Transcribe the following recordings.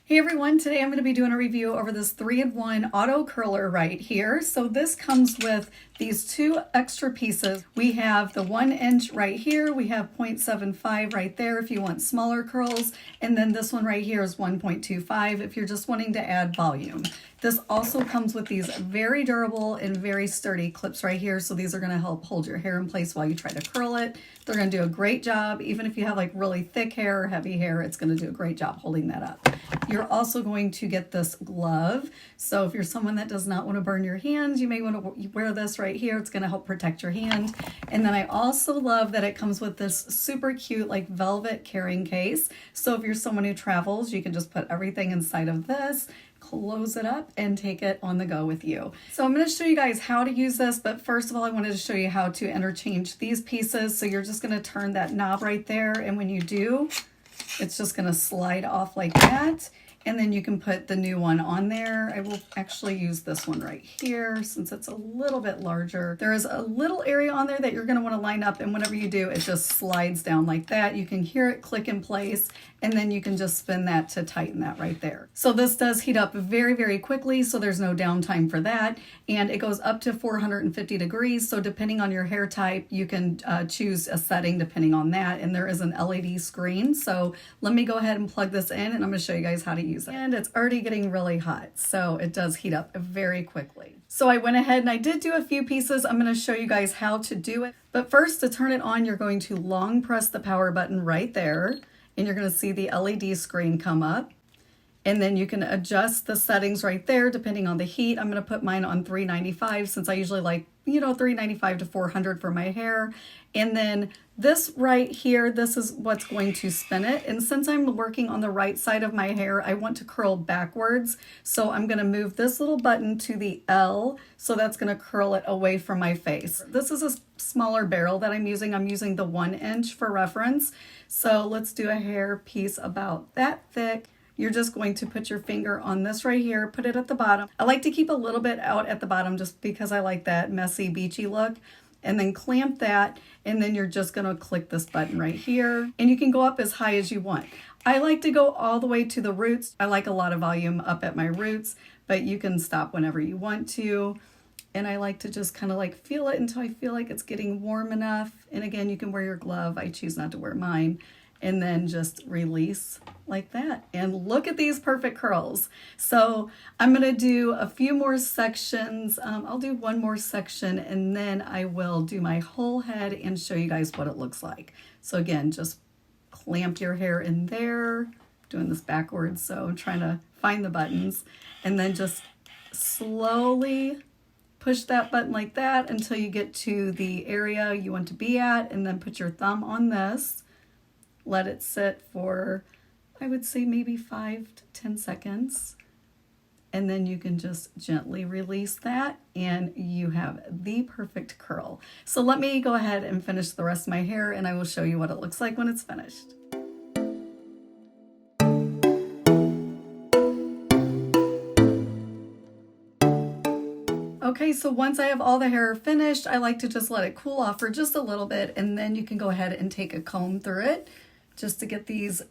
Hey everyone, today I'm going to be doing a review over this 3-in-1 auto curler right here. So this comes with these two extra pieces. We have the 1 inch right here, we have 0.75 right there if you want smaller curls, and then this one right here is 1.25 if you're just wanting to add volume. This also comes with these very durable and very sturdy clips right here, so these are going to help hold your hair in place while you try to curl it. They're going to do a great job. Even if you have like really thick hair or heavy hair, it's going to do a great job holding that up. You're also going to get this glove. So if you're someone that does not want to burn your hands, you may want to wear this right here. It's going to help protect your hand. And then I also love that it comes with this super cute like velvet carrying case. So if you're someone who travels, you can just put everything inside of this, close it up, and take it on the go with you. So I'm going to show you guys how to use this, but first of all, I wanted to show you how to interchange these pieces. So you're just going to turn that knob right there, and when you do, it's just going to slide off like that. And then you can put the new one on there. I will actually use this one right here since it's a little bit larger. There is a little area on there that you're going to want to line up, and whenever you do, it just slides down like that. You can hear it click in place, and then you can just spin that to tighten that right there. So this does heat up very, very quickly, so there's no downtime for that. And it goes up to 450 degrees. So depending on your hair type, you can choose a setting depending on that. And there is an LED screen. So let me go ahead and plug this in, and I'm going to show you guys how to use it. And it's already getting really hot, so it does heat up very quickly. So I went ahead and I did do a few pieces. I'm going to show you guys how to do it. But first, to turn it on, you're going to long press the power button right there, and you're going to see the LED screen come up. And then you can adjust the settings right there depending on the heat. I'm going to put mine on 395 since I usually like, 395 to 400 for my hair. And then this right here, this is what's going to spin it. And since I'm working on the right side of my hair, I want to curl backwards. So I'm going to move this little button to the L. So that's going to curl it away from my face. This is a smaller barrel that I'm using. I'm using the 1 inch for reference. So let's do a hair piece about that thick. You're just going to put your finger on this right here, put it at the bottom. I like to keep a little bit out at the bottom just because I like that messy, beachy look. And then clamp that, and then you're just gonna click this button right here. And you can go up as high as you want. I like to go all the way to the roots. I like a lot of volume up at my roots, but you can stop whenever you want to. And I like to just kind of like feel it until I feel like it's getting warm enough. And again, you can wear your glove. I choose not to wear mine. And then just release like that. And look at these perfect curls. So I'm going to do a few more sections. I'll do one more section, and then I will do my whole head and show you guys what it looks like. So again, just clamp your hair in there. I'm doing this backwards, so I'm trying to find the buttons. And then just slowly push that button like that until you get to the area you want to be at, and then put your thumb on this. Let it sit for, I would say maybe 5 to 10 seconds. And then you can just gently release that, and you have the perfect curl. So let me go ahead and finish the rest of my hair, and I will show you what it looks like when it's finished. Okay, so once I have all the hair finished, I like to just let it cool off for just a little bit, and then you can go ahead and take a comb through it just to get these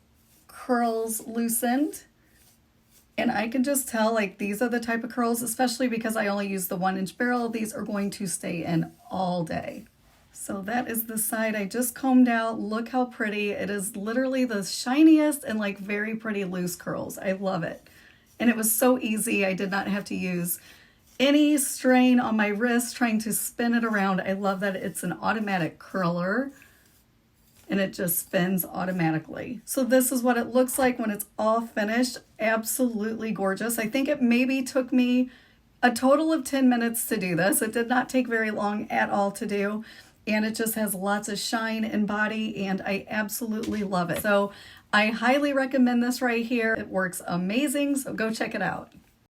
curls loosened. And I can just tell like these are the type of curls, especially because I only use the 1 inch barrel, these are going to stay in all day. So that is the side I just combed out. Look how pretty. It is literally the shiniest and like very pretty loose curls. I love it. And it was so easy. I did not have to use any strain on my wrist trying to spin it around. I love that it's an automatic curler, and it just spins automatically. So this is what it looks like when it's all finished. Absolutely gorgeous. I think it maybe took me a total of 10 minutes to do this. It did not take very long at all to do, and it just has lots of shine and body, and I absolutely love it. So I highly recommend this right here. It works amazing, so go check it out.